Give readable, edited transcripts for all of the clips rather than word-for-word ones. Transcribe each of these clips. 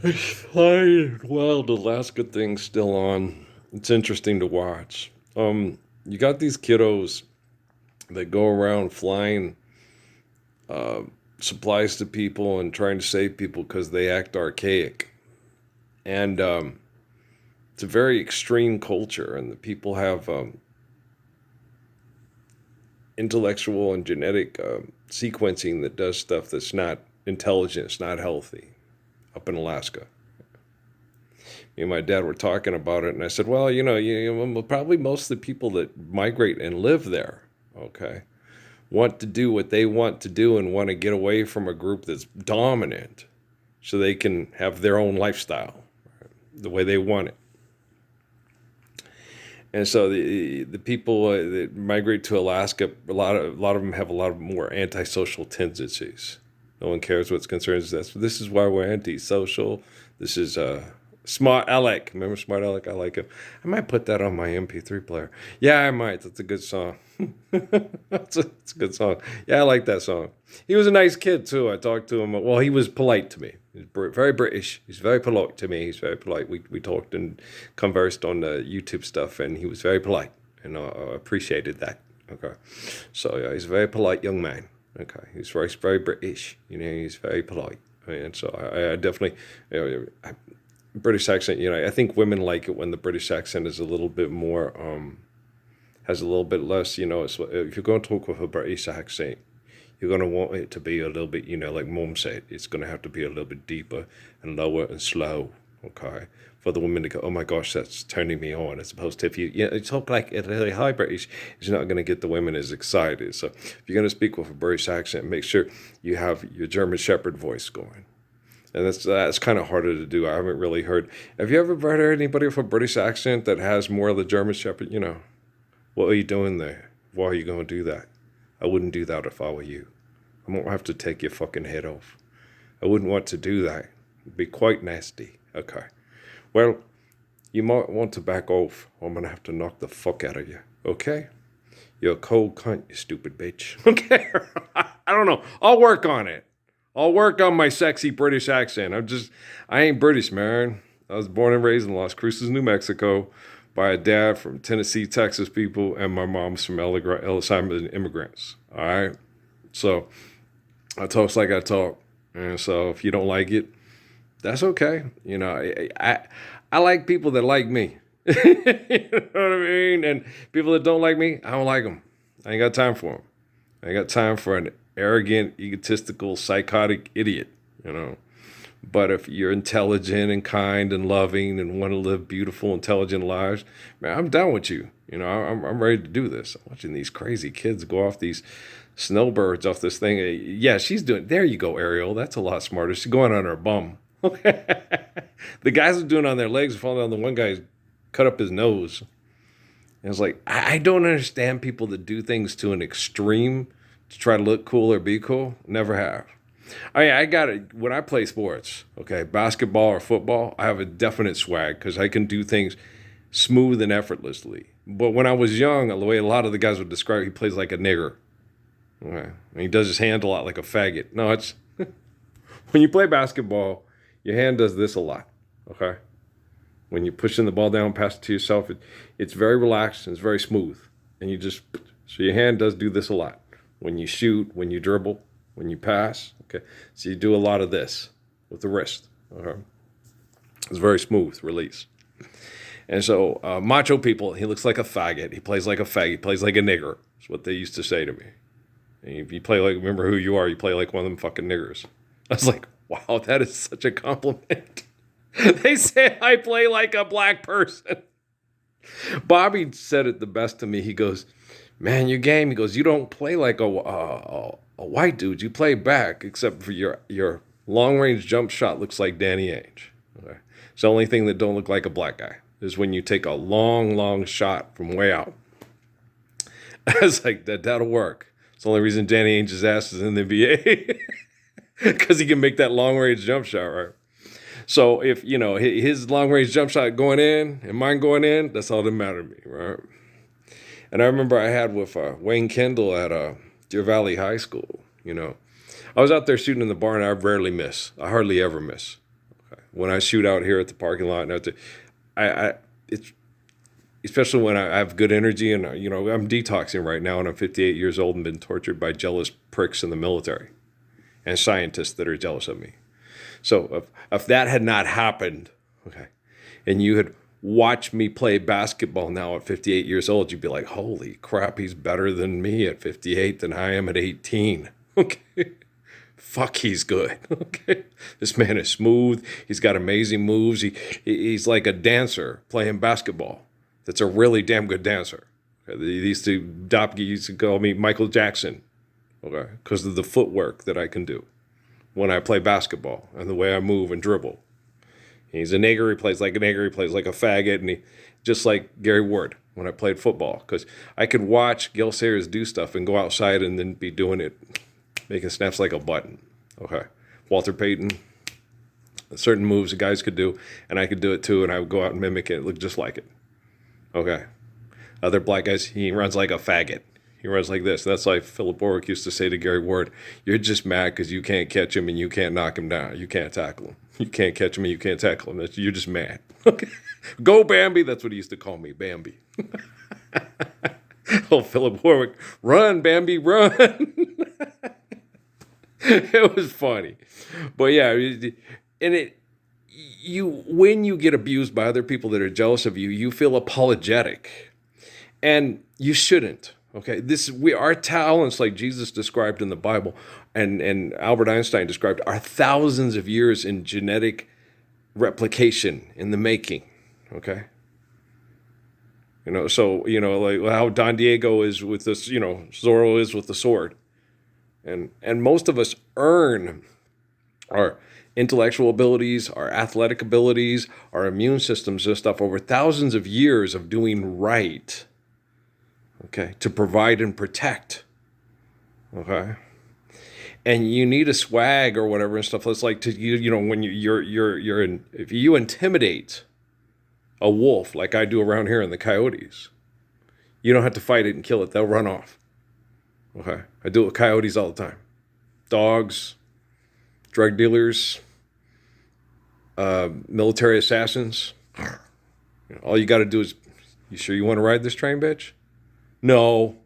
Hi, well, the Alaska thing's still on. It's interesting to watch. You got these kiddos that go around flying uh, supplies to people and trying to save people because they act archaic. And it's a very extreme culture, and the people have intellectual and genetic sequencing that does stuff that's not intelligent, it's not healthy up in Alaska. Me and my dad were talking about it, and I said, "Well, probably most of the people that migrate and live there, okay, want to do what they want to do and want to get away from a group that's dominant, so they can have their own lifestyle the way they want it." And so the people that migrate to Alaska, a lot of them have a lot of more antisocial tendencies. No one cares what's concerns us. This is why we're antisocial. This is Smart Alec. Remember Smart Alec? I like him. I might put that on my MP3 player. Yeah, I might. That's a good song. It's a good song. Yeah, I like that song. He was a nice kid too. I talked to him. Well, he was polite to me. He's very British. He's very polite to me. He's very polite. We talked and conversed on the YouTube stuff, and he was very polite, and I appreciated that. Okay, so yeah, he's a very polite young man. Okay, he's very British. He's very polite, and so I definitely, British accent. I think women like it when the British accent is a little bit more, has a little bit less. If you're going to talk with a British accent, you're going to want it to be a little bit, like Mom said, it's going to have to be a little bit deeper and lower and slow, okay? For the women to go, oh my gosh, that's turning me on. As opposed to if you talk like a really high British, it's not going to get the women as excited. So if you're going to speak with a British accent, make sure you have your German Shepherd voice going. And that's kind of harder to do. I haven't really heard. Have you ever heard anybody with a British accent that has more of the German Shepherd? What are you doing there? Why are you going to do that? I wouldn't do that if I were you. I won't have to take your fucking head off. I wouldn't want to do that. It'd be quite nasty. Okay. Well, you might want to back off, or I'm going to have to knock the fuck out of you. Okay? You're a cold cunt, you stupid bitch. Okay? I don't know. I'll work on it. I'll work on my sexy British accent. I ain't British, man. I was born and raised in Las Cruces, New Mexico, by a dad from Tennessee, Texas people, and my mom's from Ellis Island immigrants. All right? So I talk like I talk. And so if you don't like it, that's okay. I like people that like me. You know what I mean? And people that don't like me, I don't like them. I ain't got time for them. I ain't got time for an arrogant, egotistical, psychotic idiot, you know. But if you're intelligent and kind and loving and want to live beautiful, intelligent lives, man, I'm down with you. I'm ready to do this. I'm watching these crazy kids go off these snowbirds off this thing. Yeah, she's doing. There you go, Ariel. That's a lot smarter. She's going on her bum. The guys are doing it on their legs, falling down. The one guy cut up his nose. And it's like I don't understand people that do things to an extreme to try to look cool or be cool. Never have. I got it when I play sports. Okay, basketball or football, I have a definite swag because I can do things smooth and effortlessly. But when I was young, the way a lot of the guys would describe, he plays like a nigger. Okay, and he does his hand a lot like a faggot. No, it's when you play basketball, your hand does this a lot. Okay, when you're pushing the ball down, pass it to yourself, it's very relaxed and it's very smooth, and you just so your hand does do this a lot. When you shoot, when you dribble, when you pass. Okay, so you do a lot of this with the wrist. Okay, it's very smooth release. And so macho people, he looks like a faggot. He plays like a faggot. He plays like a nigger. That's what they used to say to me. And if you play like, remember who you are, you play like one of them fucking niggers. I was like, wow, that is such a compliment. They say I play like a black person. Bobby said it the best to me. He goes, man, your game. He goes, you don't play like a white dude. You play back, except for your long range jump shot looks like Danny Ainge. Okay. It's the only thing that don't look like a black guy is when you take a long shot from way out. I was like, that'll work. It's the only reason Danny Ainge's ass is in the NBA because he can make that long range jump shot, right? So if his long range jump shot going in and mine going in, that's all that mattered to me, right? And I remember I had with Wayne Kendall at Deer Valley High School. I was out there shooting in the barn. I rarely miss. I hardly ever miss. Okay. When I shoot out here at the parking lot, and it's especially when I have good energy and I'm detoxing right now and I'm 58 years old and been tortured by jealous pricks in the military and scientists that are jealous of me. So if that had not happened, okay, and you had watched me play basketball now at 58 years old, you'd be like, holy crap, he's better than me at 58 than I am at 18. Okay. Fuck, he's good. Okay. This man is smooth. He's got amazing moves. He's like a dancer playing basketball. That's a really damn good dancer. These two Dopke used to call me Michael Jackson, okay, because of the footwork that I can do when I play basketball and the way I move and dribble. He's a nigger. He plays like a nigger. He plays like a faggot, and he just like Gary Ward when I played football, because I could watch Gil Sayers do stuff and go outside and then be doing it, making snaps like a button. Okay, Walter Payton. Certain moves the guys could do, and I could do it too, and I would go out and mimic it, look just like it. Okay. Other black guys, he runs like a faggot. He runs like this. That's like Philip Warwick used to say to Gary Ward, you're just mad because you can't catch him and you can't knock him down. You can't tackle him. You can't catch him and you can't tackle him. You're just mad. Okay. Go Bambi. That's what he used to call me, Bambi. Oh, Philip Warwick, run, Bambi, run. It was funny. But yeah, and when you get abused by other people that are jealous of you, you feel apologetic, and you shouldn't. Okay, our talents, like Jesus described in the Bible, and Albert Einstein described, are thousands of years in genetic replication in the making. Okay, so like how Don Diego is with this, Zorro is with the sword, and most of us earn our intellectual abilities, our athletic abilities, our immune systems and stuff over thousands of years of doing right, okay, to provide and protect, okay? And you need a swag or whatever and stuff. It's like when if you intimidate a wolf like I do around here in the coyotes, you don't have to fight it and kill it. They'll run off, okay? I do it with coyotes all the time. Dogs, drug dealers, military assassins. All you got to do is, you sure you want to ride this train, bitch? No.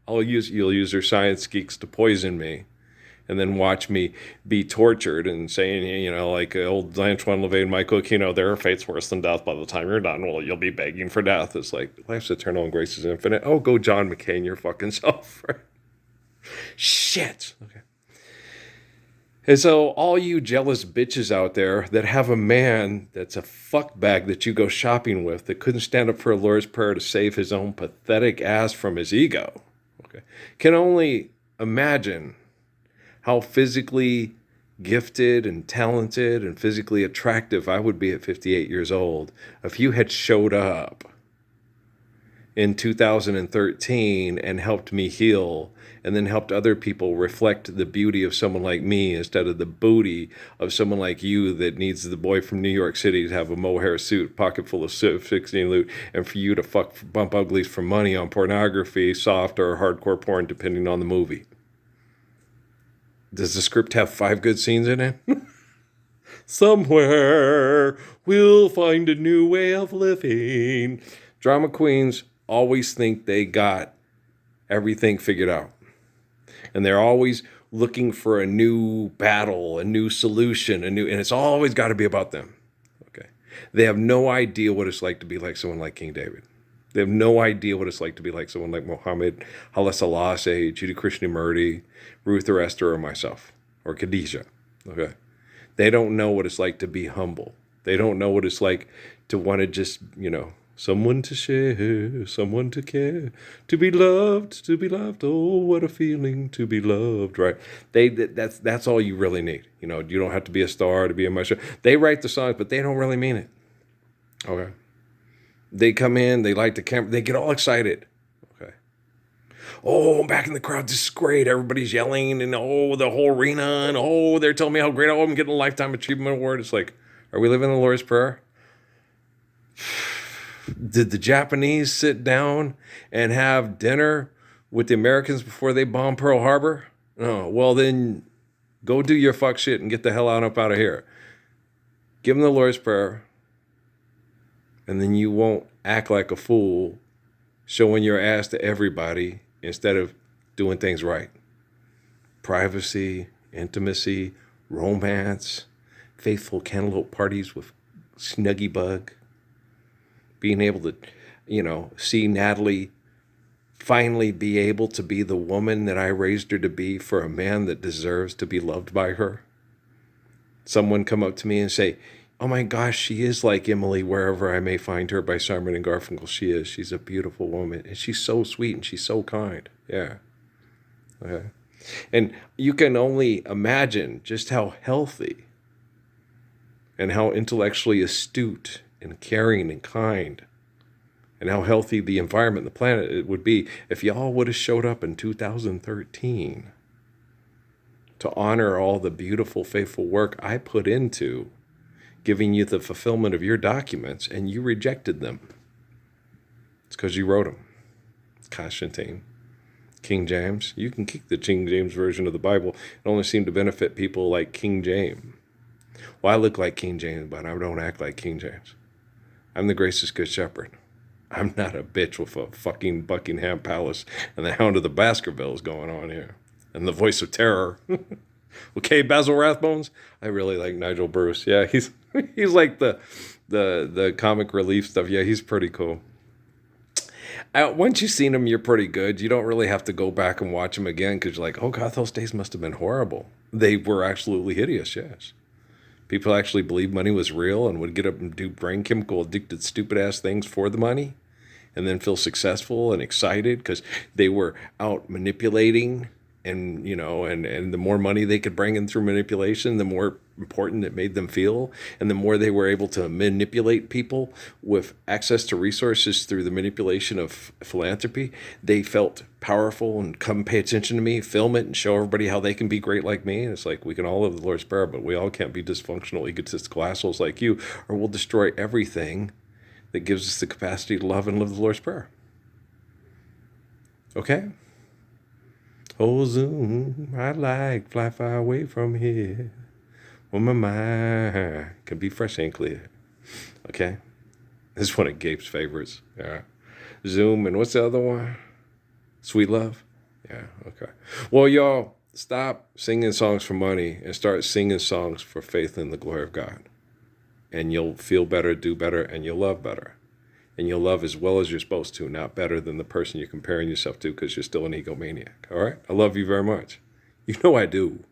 You'll use their science geeks to poison me, and then watch me be tortured and saying, like old Antoine LaVey, Michael Aquino, their fate's worse than death. By the time you're done, well, you'll be begging for death. It's like, life's eternal and grace is infinite. Oh, go John McCain your fucking self. Right? Shit. Okay. And so all you jealous bitches out there that have a man that's a fuckbag that you go shopping with, that couldn't stand up for a Lord's Prayer to save his own pathetic ass from his ego, okay, can only imagine how physically gifted and talented and physically attractive I would be at 58 years old if you had showed up in 2013 and helped me heal, and then helped other people reflect the beauty of someone like me instead of the booty of someone like you that needs the boy from New York City to have a mohair suit, pocket full of 16 loot, and for you to bump uglies for money on pornography, soft or hardcore porn, depending on the movie. Does the script have 5 good scenes in it? Somewhere we'll find a new way of living. Drama queens always think they got everything figured out. And they're always looking for a new battle, a new solution, and it's always got to be about them. Okay. They have no idea what it's like to be like someone like King David. They have no idea what it's like to be like someone like Muhammad, Haile Selassie, Judy Krishnamurti, Ruth or Esther, or myself, or Khadijah. Okay. They don't know what it's like to be humble. They don't know what it's like to want to just, someone to share, someone to care, to be loved, to be loved. Oh, what a feeling to be loved, right? That's all you really need. You don't have to be a star to be a maestro. They write the songs, but they don't really mean it. Okay. They come in, they light the camera, they get all excited. Okay. Oh, I'm back in the crowd. This is great. Everybody's yelling, and the whole arena, and they're telling me how great. I'm getting a Lifetime Achievement Award. It's like, are we living the Lord's Prayer? Did the Japanese sit down and have dinner with the Americans before they bombed Pearl Harbor? Oh, well then go do your fuck shit and get the hell out of here. Give them the Lord's Prayer, and then you won't act like a fool showing your ass to everybody instead of doing things right. Privacy, intimacy, romance, faithful cantaloupe parties with Snuggy Bug, being able to, see Natalie finally be able to be the woman that I raised her to be for a man that deserves to be loved by her. Someone come up to me and say, oh my gosh, she is like Emily Wherever I May Find Her by Simon and Garfunkel. She is. She's a beautiful woman. And she's so sweet and she's so kind. Yeah. Okay. And you can only imagine just how healthy and how intellectually astute and caring and kind and how healthy the environment, the planet it would be if y'all would have showed up in 2013 to honor all the beautiful, faithful work I put into giving you the fulfillment of your documents, and you rejected them. It's because you wrote them. Constantine. King James. You can keep the King James version of the Bible. It only seemed to benefit people like King James. Well, I look like King James, but I don't act like King James. I'm the gracious good shepherd. I'm not a bitch with a fucking Buckingham Palace and the Hound of the Baskervilles going on here. And the voice of terror. Okay, Basil Rathbones. I really like Nigel Bruce. Yeah, he's like the comic relief stuff. Yeah, he's pretty cool. Once you've seen him, you're pretty good. You don't really have to go back and watch him again because you're like, oh God, those days must have been horrible. They were absolutely hideous, yes. People actually believed money was real and would get up and do brain chemical addicted stupid ass things for the money and then feel successful and excited because they were out manipulating. And, and the more money they could bring in through manipulation, the more important it made them feel. And the more they were able to manipulate people with access to resources through the manipulation of philanthropy, they felt powerful and come pay attention to me, film it, and show everybody how they can be great like me. And it's like, we can all live the Lord's Prayer, but we all can't be dysfunctional, egotistical assholes like you, or we'll destroy everything that gives us the capacity to love and live the Lord's Prayer. Okay? Oh, Zoom, I'd like fly far away from here. When my mind can be fresh and clear. Okay? This is one of Gabe's favorites. Yeah. Zoom, and what's the other one? Sweet Love? Yeah, okay. Well, y'all, stop singing songs for money and start singing songs for faith in the glory of God. And you'll feel better, do better, and you'll love better. And you'll love as well as you're supposed to, not better than the person you're comparing yourself to because you're still an egomaniac. All right? I love you very much. You know I do.